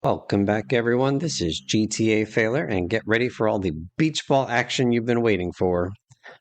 Welcome back, everyone. This is GTA Failure, and get ready for all the beach ball action you've been waiting for.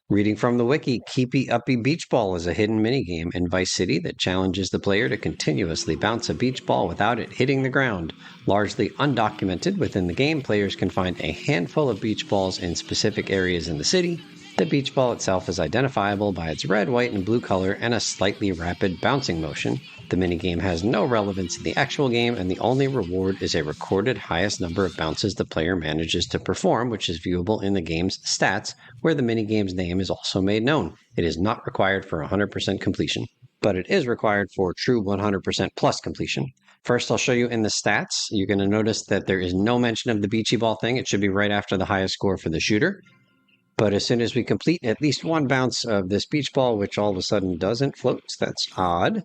Reading from the wiki, Keepy Uppy Beach Ball is a hidden minigame in Vice City that challenges the player to continuously bounce a beach ball without it hitting the ground. Largely undocumented within the game, players can find a handful of beach balls in specific areas in the city. The beach ball itself is identifiable by its red, white, and blue color and a slightly rapid bouncing motion. The minigame has no relevance in the actual game, and the only reward is a recorded highest number of bounces the player manages to perform, which is viewable in the game's stats, where the minigame's name is also made known. It is not required for 100% completion, but it is required for true 100% plus completion. First, I'll show you in the stats. You're going to notice that there is no mention of the beachy ball thing. It should be right after the highest score for the shooter. But as soon as we complete at least one bounce of this beach ball, which all of a sudden doesn't float, that's odd,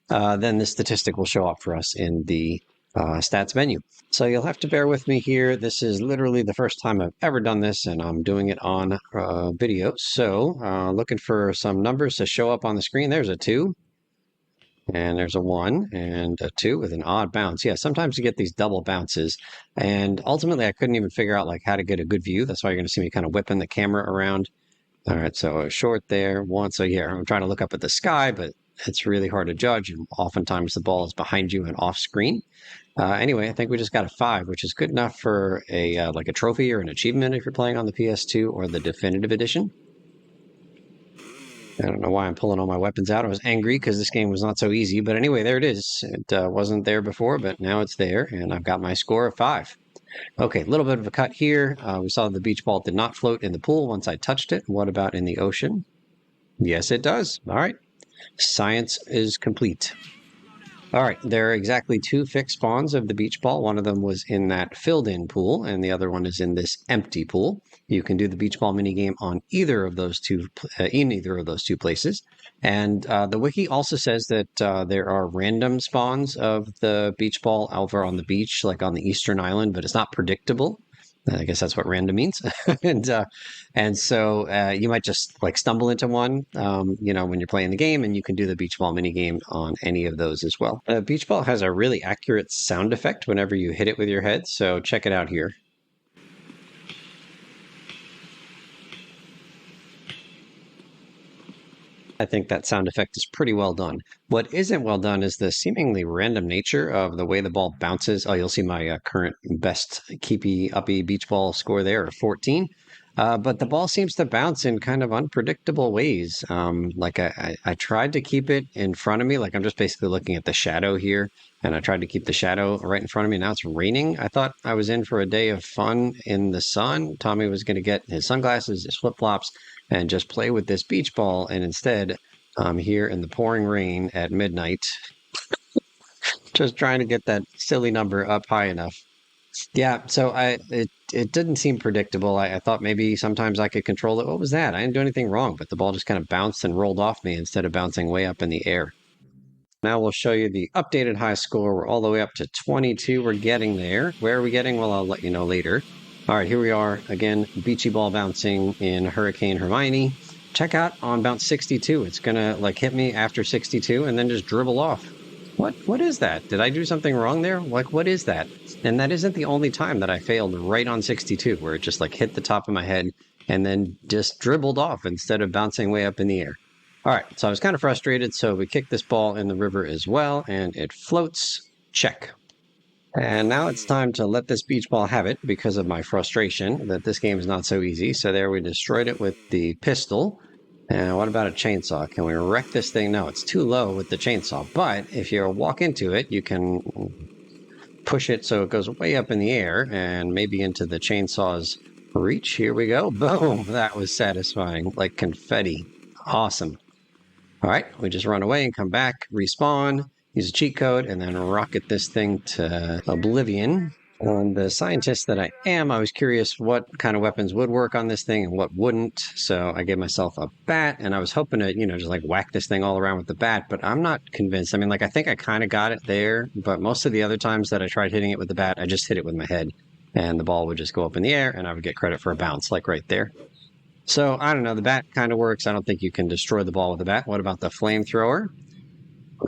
then the statistic will show up for us in the stats menu. So you'll have to bear with me here. This is literally the first time I've ever done this, and I'm doing it on video. So looking for some numbers to show up on the screen. There's a 2. And there's a 1 and a 2 with an odd bounce. Yeah, sometimes you get these double bounces. And ultimately, I couldn't even figure out like how to get a good view. That's why you're going to see me kind of whipping the camera around. All right, so a short there, 1. So here, I'm trying to look up at the sky, but it's really hard to judge. And oftentimes the ball is behind you and off screen. Anyway, I think we just got a 5, which is good enough for a like a trophy or an achievement if you're playing on the PS2 or the Definitive Edition. I don't know why I'm pulling all my weapons out. I was angry because this game was not so easy. But anyway, there it is. It wasn't there before, but now it's there. And I've got my score of 5. Okay, a little bit of a cut here. We saw the beach ball did not float in the pool once I touched it. What about in the ocean? Yes, it does. All right. Science is complete. All right, there are exactly 2 fixed spawns of the beach ball. One of them was in that filled-in pool, and the other one is in this empty pool. You can do the beach ball minigame on either of those two, in either of those 2 places. And the wiki also says that there are random spawns of the beach ball over on the beach, like on the Eastern Island, but it's not predictable. I guess that's what random means. and so you might just like stumble into one, when you're playing the game, and you can do the beach ball mini game on any of those as well. Beach ball has a really accurate sound effect whenever you hit it with your head, so check it out here. I think that sound effect is pretty well done. What isn't well done is the seemingly random nature of the way the ball bounces. Oh, you'll see my current best keepy uppy beach ball score there of 14. But the ball seems to bounce in kind of unpredictable ways. Like I tried to keep it in front of me, like I'm just basically looking at the shadow here, and I tried to keep the shadow right in front of me. Now it's raining. I thought I was in for a day of fun in the sun. Tommy was going to get his sunglasses, his flip-flops, and just play with this beach ball. And instead, I'm here in the pouring rain at midnight, just trying to get that silly number up high enough. Yeah, so it didn't seem predictable. I thought maybe sometimes I could control it. What was that? I didn't do anything wrong, but the ball just kind of bounced and rolled off me instead of bouncing way up in the air. Now we'll show you the updated high score. We're all the way up to 22. We're getting there. Where are we getting? Well, I'll let you know later. All right, here we are again, beachy ball bouncing in Hurricane Hermione. Check out on bounce 62. It's gonna like hit me after 62 and then just dribble off. What is that? Did I do something wrong there? Like, what is that? And that isn't the only time that I failed right on 62, where it just like hit the top of my head and then just dribbled off instead of bouncing way up in the air. All right, so I was kind of frustrated, so we kicked this ball in the river as well, and it floats. Check. And now it's time to let this beach ball have it because of my frustration that this game is not so easy. So there we destroyed it with the pistol. And what about a chainsaw? Can we wreck this thing? No, it's too low with the chainsaw. But if you walk into it, you can push it so it goes way up in the air and maybe into the chainsaw's reach. Here we go. Boom. That was satisfying. Like confetti. Awesome. All right. We just run away and come back, respawn, use a cheat code, and then rocket this thing to oblivion. And the scientist that I am, I was curious what kind of weapons would work on this thing and what wouldn't. So I gave myself a bat, and I was hoping to, just like whack this thing all around with the bat, but I'm not convinced. I mean, like, I think I kind of got it there, but most of the other times that I tried hitting it with the bat, I just hit it with my head, and the ball would just go up in the air, and I would get credit for a bounce, like right there. So I don't know, the bat kind of works. I don't think you can destroy the ball with the bat. What about the flamethrower?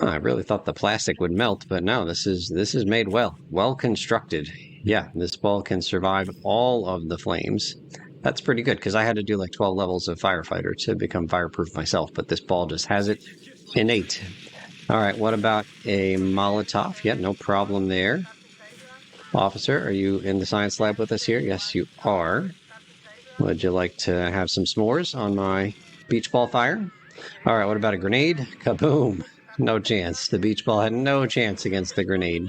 I really thought the plastic would melt, but no, this is made well constructed. Yeah, this ball can survive all of the flames. That's pretty good because I had to do like 12 levels of firefighter to become fireproof myself, but this ball just has it innate. All right, what about a Molotov? Yeah, no problem there. Officer, are you in the science lab with us here? Yes, you are. Would you like to have some s'mores on my beach ball fire? All right, what about a grenade? Kaboom! No chance. The beach ball had no chance against the grenade.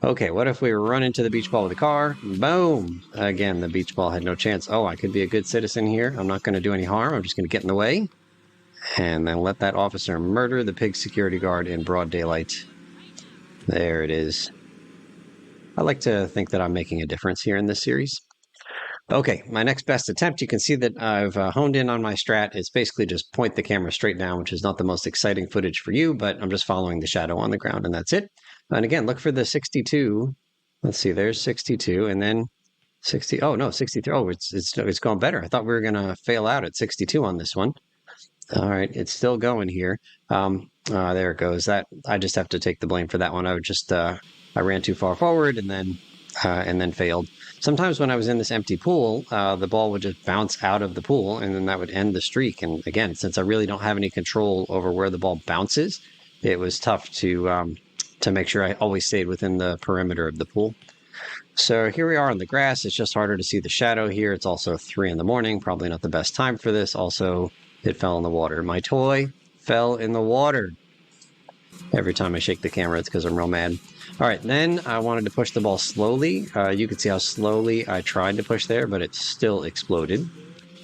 Okay, what if we run into the beach ball with a car? Boom! Again, the beach ball had no chance. Oh, I could be a good citizen here. I'm not going to do any harm. I'm just going to get in the way and then let that officer murder the pig security guard in broad daylight. There it is. I like to think that I'm making a difference here in this series. Okay, my next best attempt, you can see that I've honed in on my strat. It's basically just point the camera straight down, which is not the most exciting footage for you, but I'm just following the shadow on the ground, and that's it. And again, look for the 62. Let's see, there's 62, and then 60. Oh, no, 63. Oh, it's going better. I thought we were going to fail out at 62 on this one. All right, it's still going here. There it goes. That I just have to take the blame for that one. I ran too far forward and then failed. Sometimes when I was in this empty pool, the ball would just bounce out of the pool, and then that would end the streak. And again, since I really don't have any control over where the ball bounces, it was tough to make sure I always stayed within the perimeter of the pool. So here we are on the grass. It's just harder to see the shadow here. It's also 3 in the morning, probably not the best time for this. Also, it fell in the water. My toy fell in the water. Every time I shake the camera, it's because I'm real mad. All right, then I wanted to push the ball slowly. You can see how slowly I tried to push there, but it still exploded.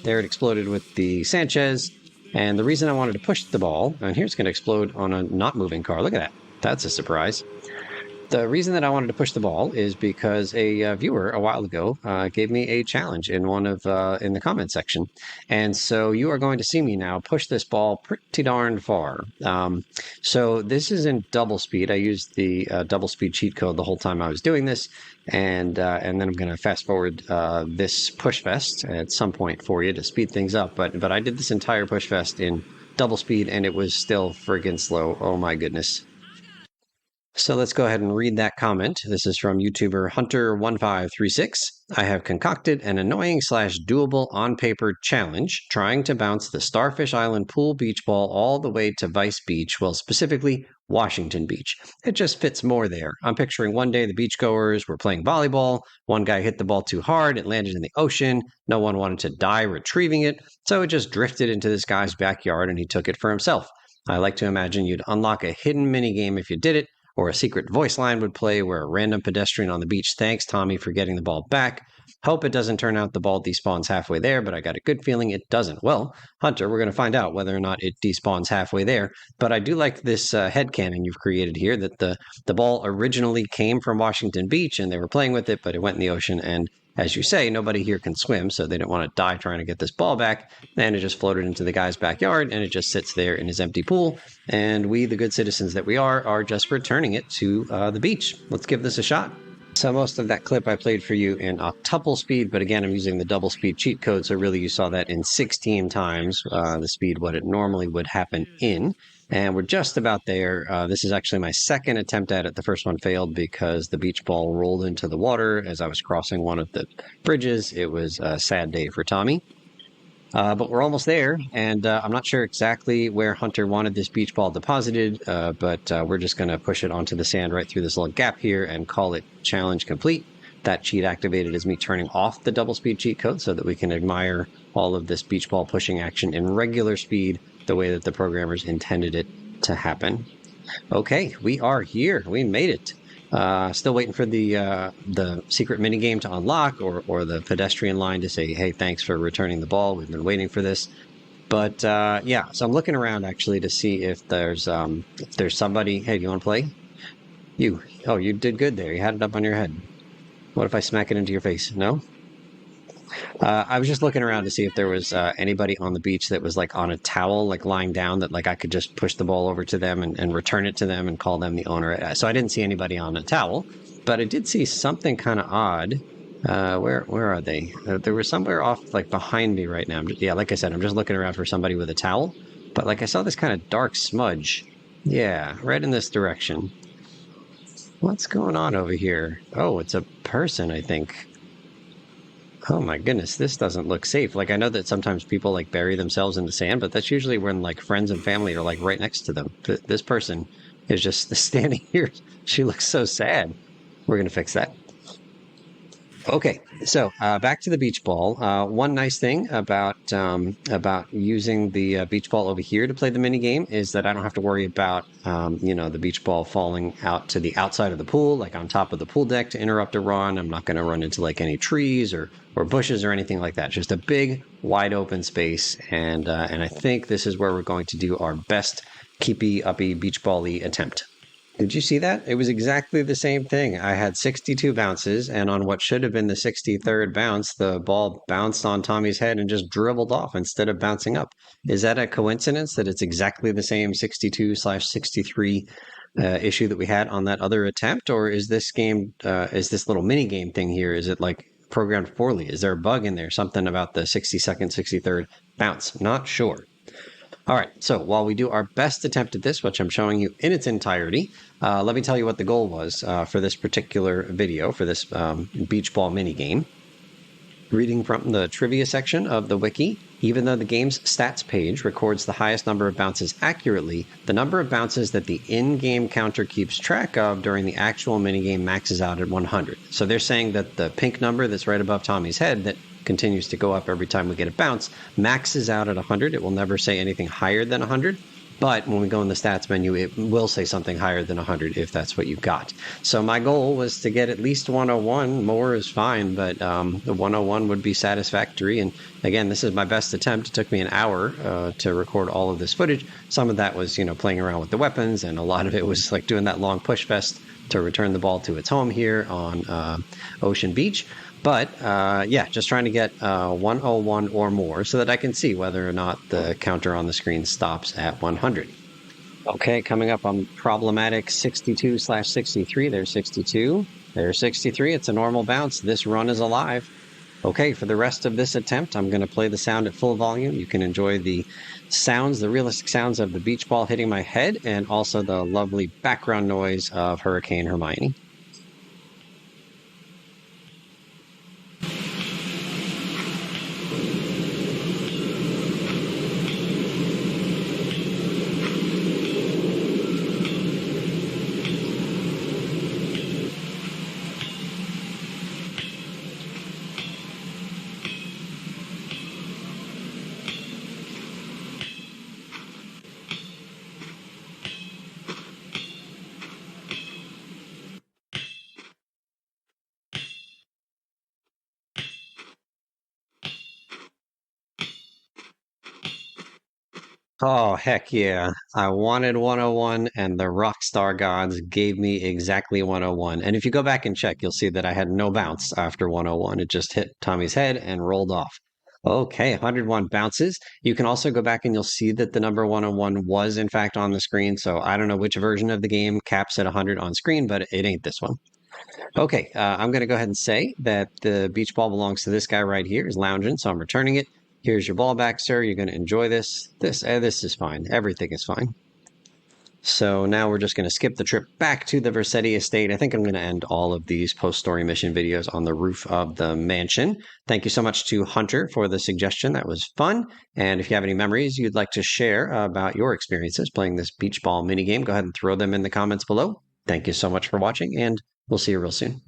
There it exploded with the Sanchez. And the reason I wanted to push the ball, and here it's going to explode on a not moving car. Look at that. That's a surprise. The reason that I wanted to push the ball is because a viewer a while ago gave me a challenge in in the comment section, and so you are going to see me now push this ball pretty darn far. So this is in double speed. I used the double speed cheat code the whole time I was doing this, and then I'm going to fast forward this push fest at some point for you to speed things up. But I did this entire push fest in double speed, and it was still friggin' slow. Oh my goodness. So let's go ahead and read that comment. This is from YouTuber Hunter1536. I have concocted an annoying / doable on paper challenge trying to bounce the Starfish Island pool beach ball all the way to Vice Beach, well, specifically Washington Beach. It just fits more there. I'm picturing one day the beachgoers were playing volleyball. One guy hit the ball too hard. It landed in the ocean. No one wanted to die retrieving it. So it just drifted into this guy's backyard and he took it for himself. I like to imagine you'd unlock a hidden minigame if you did it, or a secret voice line would play where a random pedestrian on the beach thanks Tommy for getting the ball back. Hope it doesn't turn out the ball despawns halfway there, but I got a good feeling it doesn't. Well, Hunter, we're going to find out whether or not it despawns halfway there. But I do like this headcanon you've created here that the ball originally came from Washington Beach and they were playing with it, but it went in the ocean. And as you say, nobody here can swim, so they didn't want to die trying to get this ball back. And it just floated into the guy's backyard, and it just sits there in his empty pool. And we, the good citizens that we are just returning it to the beach. Let's give this a shot. So most of that clip I played for you in octuple speed, but again, I'm using the double speed cheat code, so really you saw that in 16 times the speed what it normally would happen in. And we're just about there. This is actually my second attempt at it. The first one failed because the beach ball rolled into the water as I was crossing one of the bridges. It was a sad day for Tommy. But we're almost there, and I'm not sure exactly where Hunter wanted this beach ball deposited, but we're just going to push it onto the sand right through this little gap here and call it challenge complete. That cheat activated is me turning off the double speed cheat code so that we can admire all of this beach ball pushing action in regular speed the way that the programmers intended it to happen. Okay, we are here. We made it. Still waiting for the secret minigame to unlock or the pedestrian line to say, hey, thanks for returning the ball. We've been waiting for this. But yeah, so I'm looking around actually to see if there's somebody. Hey, do you want to play? Oh, you did good there. You had it up on your head. What if I smack it into your face? No? I was just looking around to see if there was anybody on the beach that was like on a towel, like lying down, that like I could just push the ball over to them and return it to them and call them the owner. So I didn't see anybody on a towel, but I did see something kind of odd. Where are they? There was somewhere off like behind me right now. Yeah, like I said, I'm just looking around for somebody with a towel, but like I saw this kind of dark smudge Yeah, right in this direction. What's going on over here? Oh, it's a person, I think. Oh my goodness, this doesn't look safe. Like I know that sometimes people like bury themselves in the sand, but that's usually when like friends and family are like right next to them. This person is just standing here. She looks so sad. We're gonna fix that. Okay, so back to the beach ball. One nice thing about using the beach ball over here to play the mini game is that I don't have to worry about the beach ball falling out to the outside of the pool, like on top of the pool deck to interrupt a run. I'm not going to run into like any trees or bushes or anything like that. Just a big wide open space, and I think this is where we're going to do our best keepy uppy beach ball-y attempt. Did you see that? It was exactly the same thing. I had 62 bounces, and on what should have been the 63rd bounce, the ball bounced on Tommy's head and just dribbled off instead of bouncing up. Is that a coincidence that it's exactly the same 62/63 issue that we had on that other attempt? Or is this little mini game thing here, is it like programmed poorly? Is there a bug in there? Something about the 62nd, 63rd bounce? Not sure. All right, so while we do our best attempt at this, which I'm showing you in its entirety, let me tell you what the goal was for this particular video, for this beach ball mini game. Reading from the trivia section of the wiki, even though the game's stats page records the highest number of bounces accurately, the number of bounces that the in-game counter keeps track of during the actual minigame maxes out at 100. So they're saying that the pink number that's right above Tommy's head that continues to go up every time we get a bounce maxes out at 100. It will never say anything higher than 100. But when we go in the stats menu, it will say something higher than 100 if that's what you got. So my goal was to get at least 101. More is fine, but the 101 would be satisfactory. And again, this is my best attempt. It took me an hour to record all of this footage. Some of that was, playing around with the weapons, and a lot of it was like doing that long push fest to return the ball to its home here on Ocean Beach. But yeah, just trying to get 101 or more so that I can see whether or not the counter on the screen stops at 100. Okay, coming up on problematic 62/63. There's 62. There's 63. It's a normal bounce. This run is alive. Okay, for the rest of this attempt, I'm going to play the sound at full volume. You can enjoy the sounds, the realistic sounds of the beach ball hitting my head, and also the lovely background noise of Hurricane Hermione. Oh, heck yeah. I wanted 101, and the Rockstar gods gave me exactly 101. And if you go back and check, you'll see that I had no bounce after 101. It just hit Tommy's head and rolled off. Okay, 101 bounces. You can also go back and you'll see that the number 101 was in fact on the screen. So I don't know which version of the game caps at 100 on screen, but it ain't this one. Okay, I'm going to go ahead and say that the beach ball belongs to this guy right here. He's lounging, so I'm returning it. Here's your ball back, sir. You're going to enjoy this. This is fine. Everything is fine. So now we're just going to skip the trip back to the Versetti estate. I think I'm going to end all of these post-story mission videos on the roof of the mansion. Thank you so much to Hunter for the suggestion. That was fun. And if you have any memories you'd like to share about your experiences playing this beach ball minigame, go ahead and throw them in the comments below. Thank you so much for watching, and we'll see you real soon.